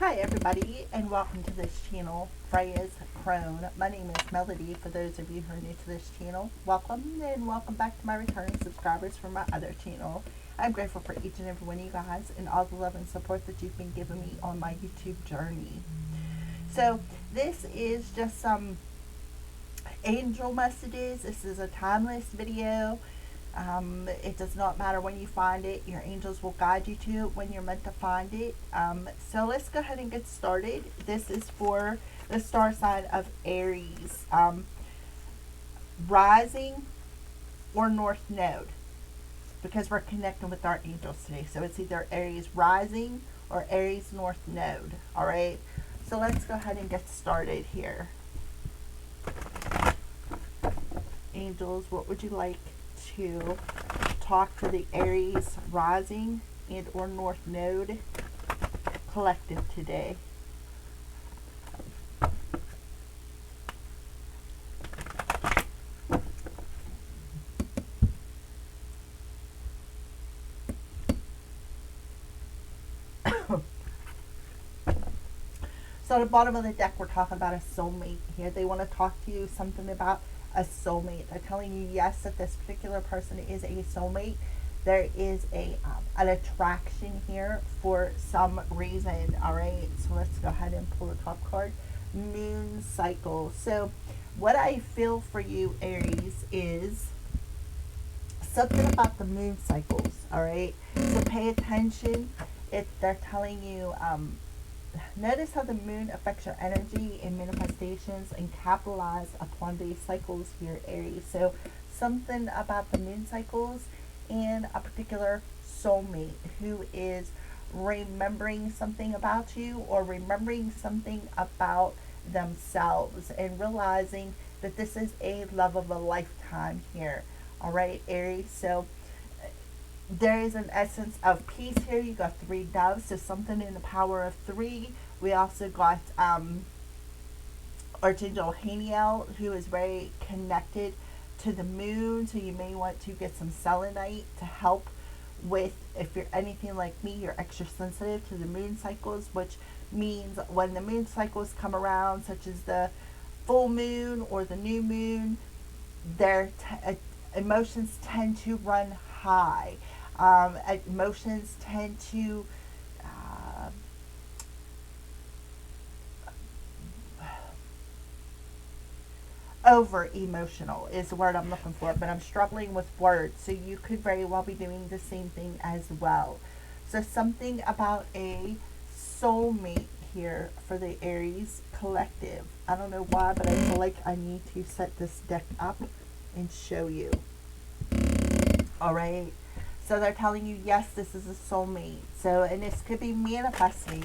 Hi everybody, and welcome to this channel, Freya's Crone. My name is Melody. For those of you who are new to this channel, welcome, and welcome back to my returning subscribers from my other channel. I'm grateful for each and every one of you guys and all the love and support that you've been giving me on my YouTube journey. So this is just some angel messages. This is a timeless video. It does not matter when you find it. Your angels will guide you to it when you're meant to find it. So let's go ahead and get started. This is for the star sign of Aries. Rising or North Node, because we're connecting with our angels today. So it's either Aries rising or Aries North Node. All right. So let's go ahead and get started here. Angels, what would you like to talk to the Aries rising and or North Node collective today? So at the bottom of the deck, we're talking about a soulmate here. They want to talk to you something about a soulmate. They're telling you, yes, that this particular person is a soulmate. There is an attraction here for some reason. All right, so let's go ahead and pull the top card. Moon cycle. So what I feel for you, Aries, is something about the moon cycles. All right, so pay attention. If they're telling you, notice how the moon affects your energy and manifestations, and capitalize upon these cycles here, Aries. So something about the moon cycles and a particular soulmate who is remembering something about you or remembering something about themselves and realizing that this is a love of a lifetime here. All right, Aries. So there is an essence of peace here. You got three doves, so something in the power of three. We also got Archangel Haniel, who is very connected to the moon, so you may want to get some selenite to help with, if you're anything like me, you're extra sensitive to the moon cycles, which means when the moon cycles come around, such as the full moon or the new moon, their emotions tend to run high. Emotions tend to over emotional is the word I'm looking for, but I'm struggling with words, so you could very well be doing the same thing as well. So something about a soulmate here for the Aries collective. I don't know why, but I feel like I need to set this deck up and show you. All right. So they're telling you, yes, this is a soulmate. So, and this could be manifesting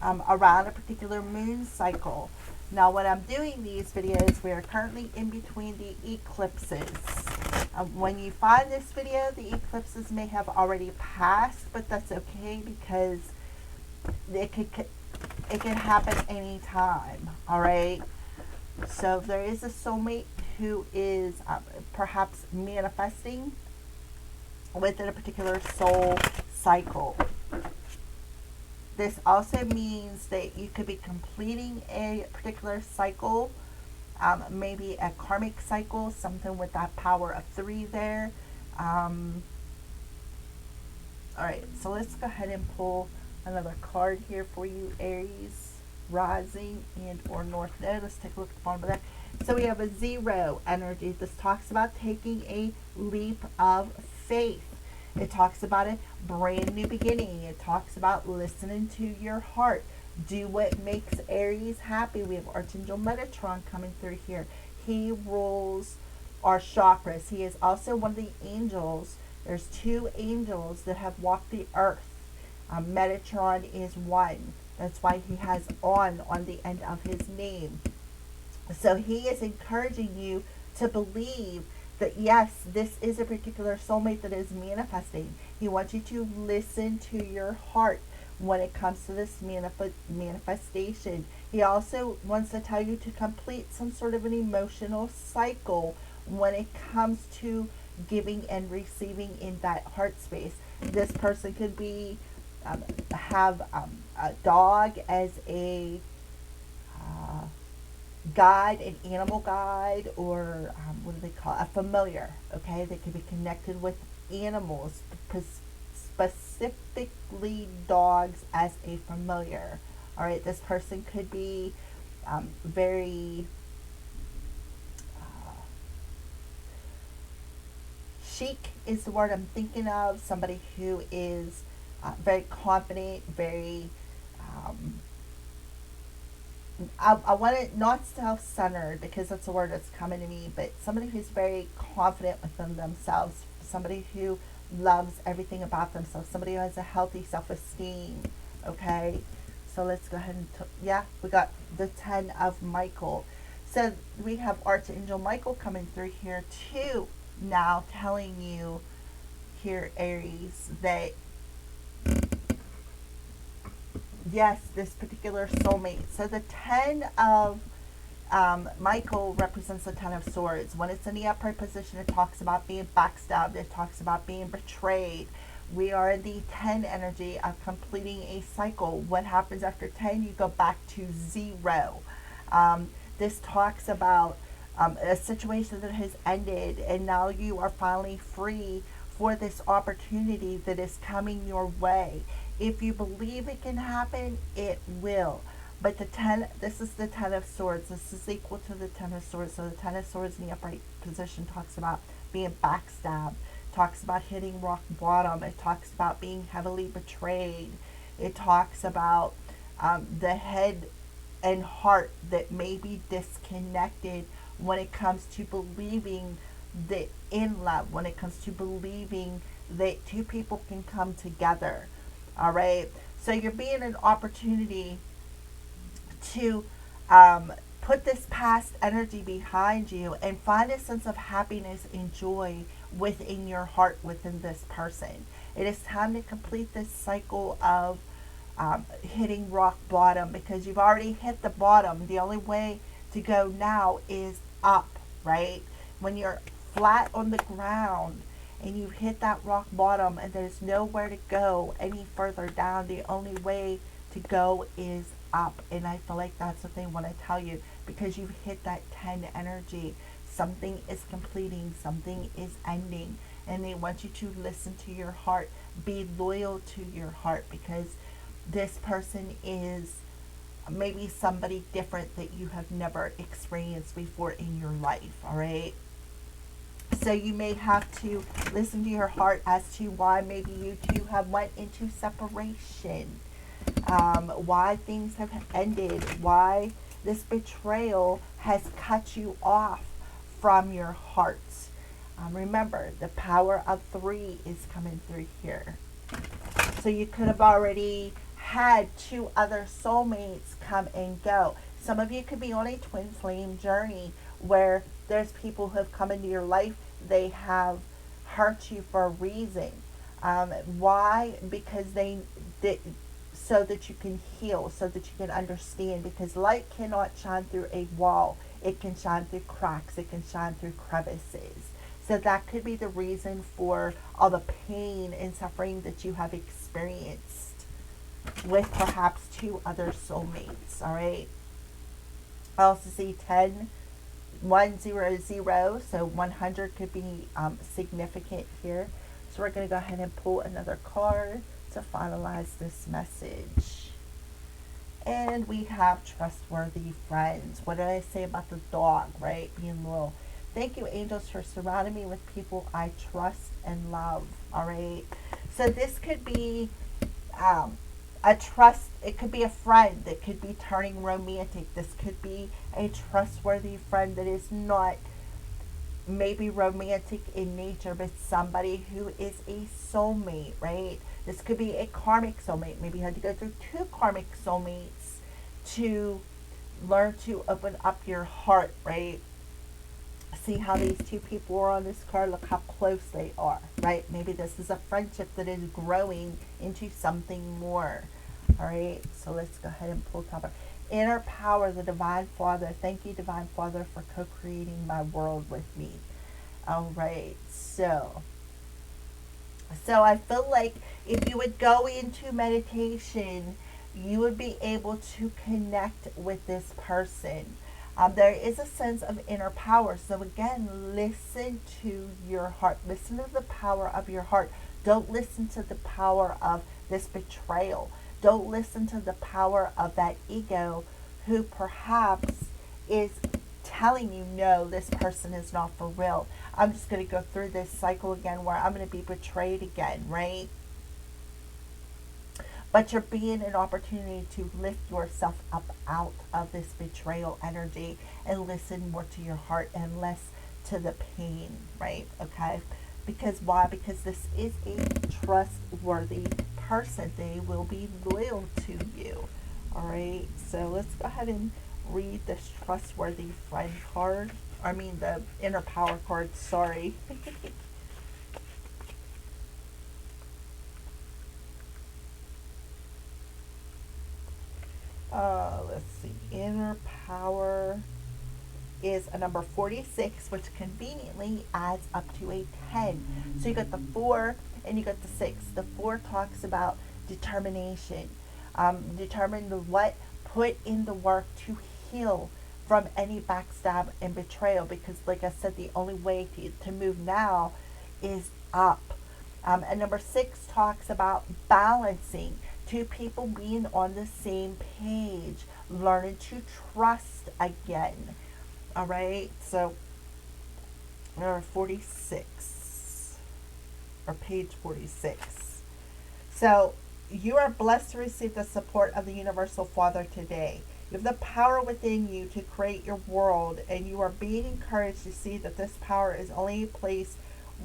around a particular moon cycle. Now, when I'm doing these videos, we are currently in between the eclipses. When you find this video, the eclipses may have already passed, but that's okay because it can happen anytime. All right. So if there is a soulmate who is perhaps manifesting within a particular soul cycle. This also means that you could be completing a particular cycle, maybe a karmic cycle, something with that power of three there. All right, so let's go ahead and pull another card here for you, Aries, rising and or North Node. Let's take a look at the bottom of that. So we have a zero energy. This talks about taking a leap of faith. It talks about a brand new beginning. It talks about listening to your heart. Do what makes Aries happy. We have Archangel Metatron coming through here. He rules our chakras. He is also one of the angels. There's two angels that have walked the earth. Metatron is one. That's why he has on the end of his name. So he is encouraging you to believe that yes, this is a particular soulmate that is manifesting. He wants you to listen to your heart when it comes to this manifestation. He also wants to tell you to complete some sort of an emotional cycle when it comes to giving and receiving in that heart space. This person could be have a dog as a uh, guide, an animal guide, or what do they call it? A familiar. Okay, they can be connected with animals, specifically dogs as a familiar. All right, this person could be very uh, chic is the word I'm thinking of. Somebody who is very confident, very um, I want it not self-centered because that's a word that's coming to me, but somebody who's very confident within themselves, somebody who loves everything about themselves, somebody who has a healthy self-esteem. Okay, so let's go ahead and yeah, we got the 10 of Michael. So we have Archangel Michael coming through here too, now telling you here, Aries, that yes, this particular soulmate. So the 10 of Michael represents the Ten of Swords. When it's in the upright position, it talks about being backstabbed. It talks about being betrayed. We are in the 10 energy of completing a cycle. What happens after 10? You go back to 0. This talks about a situation that has ended, and now you are finally free for this opportunity that is coming your way. If you believe it can happen, it will. But the 10, this is the 10 of Swords. This is equal to the 10 of Swords. So the 10 of Swords in the upright position talks about being backstabbed, talks about hitting rock bottom. It talks about being heavily betrayed. It talks about the head and heart that may be disconnected when it comes to believing that in love, when it comes to believing that two people can come together. All right. So you're being an opportunity to put this past energy behind you and find a sense of happiness and joy within your heart, within this person. It is time to complete this cycle of hitting rock bottom, because you've already hit the bottom. The only way to go now is up, right? When you're flat on the ground and you hit that rock bottom and there's nowhere to go any further down, the only way to go is up. And I feel like that's what they want to tell you, because you've hit that 10 energy. Something is completing, something is ending, and they want you to listen to your heart, be loyal to your heart, because this person is maybe somebody different that you have never experienced before in your life. All right, so you may have to listen to your heart as to why maybe you two have went into separation, why things have ended, why this betrayal has cut you off from your heart. Remember, the power of 3 is coming through here. So you could have already had 2 other soulmates come and go. Some of you could be on a twin flame journey where there's people who have come into your life. They have hurt you for a reason. Why? Because so that you can heal, so that you can understand. Because light cannot shine through a wall. It can shine through cracks. It can shine through crevices. So that could be the reason for all the pain and suffering that you have experienced with perhaps 2 other soulmates. All right. I also see 10, 100, so 100 could be significant here. So we're going to go ahead and pull another card to finalize this message. And we have trustworthy friends. What did I say about the dog, right? Being loyal. Thank you, angels, for surrounding me with people I trust and love. All right. So this could be a trust. It could be a friend that could be turning romantic. This could be a trustworthy friend that is not maybe romantic in nature, but somebody who is a soulmate, right? This could be a karmic soulmate. Maybe you had to go through 2 karmic soulmates to learn to open up your heart, right? See how these 2 people are on this card. Look how close they are, right? Maybe this is a friendship that is growing into something more. All right, so let's go ahead and pull top. Inner power, the Divine Father. Thank you, Divine Father, for co-creating my world with me. All right, so So I feel like if you would go into meditation, you would be able to connect with this person. There is a sense of inner power. So again, listen to your heart. Listen to the power of your heart. Don't listen to the power of this betrayal. Don't listen to the power of that ego who perhaps is telling you, no, this person is not for real. I'm just going to go through this cycle again where I'm going to be betrayed again, right? But you're being an opportunity to lift yourself up out of this betrayal energy and listen more to your heart and less to the pain, right? Okay. Because why? Because this is a trustworthy person. They will be loyal to you. All right. So let's go ahead and read this trustworthy friend card. I mean, the inner power card. Sorry. Let's see. Inner power is a number 46, which conveniently adds up to a 10. So you got the 4 and you got the 6. The 4 talks about determination. Determine the what, put in the work to heal from any backstab and betrayal, because like I said, the only way to move now is up. And number 6 talks about balancing, two people being on the same page, learning to trust again. All right, so number 46, or page 46. So you are blessed to receive the support of the Universal Father today. You have the power within you to create your world, and you are being encouraged to see that this power is only a place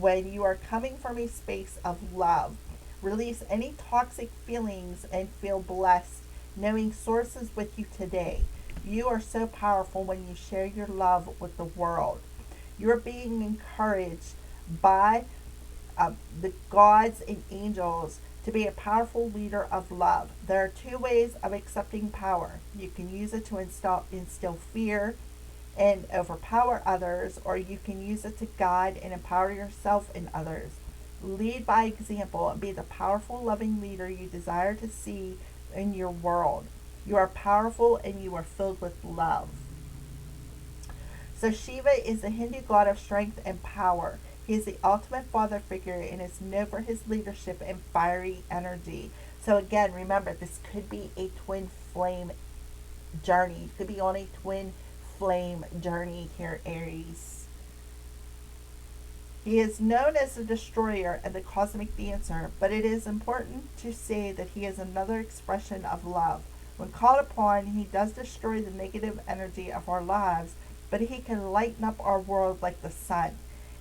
when you are coming from a space of love. Release any toxic feelings and feel blessed, knowing Source is with you today. You are so powerful when you share your love with the world. You're being encouraged by the gods and angels to be a powerful leader of love. There are two ways of accepting power. You can use it to instill fear and overpower others, or you can use it to guide and empower yourself and others. Lead by example and be the powerful, loving leader you desire to see in your world. You are powerful and you are filled with love. So Shiva is the Hindu god of strength and power. He is the ultimate father figure and is known for his leadership and fiery energy. So again, remember, this could be a twin flame journey. You could be on a twin flame journey here, Aries. He is known as the destroyer and the cosmic dancer, but it is important to say that he is another expression of love. When called upon, he does destroy the negative energy of our lives, but he can lighten up our world like the sun.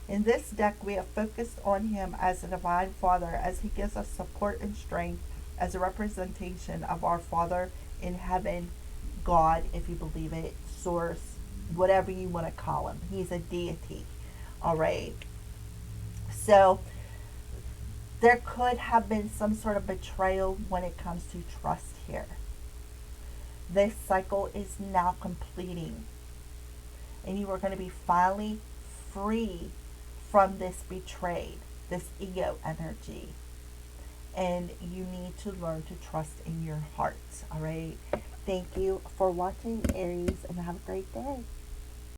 In this deck, we have focused on him as a divine father, as he gives us support and strength as a representation of our Father in heaven, God, if you believe it, Source, whatever you want to call him. He's a deity. All right. So there could have been some sort of betrayal when it comes to trust here. This cycle is now completing, and you are going to be finally free from this betrayed, this ego energy. And you need to learn to trust in your heart. All right. Thank you for watching, Aries, and have a great day.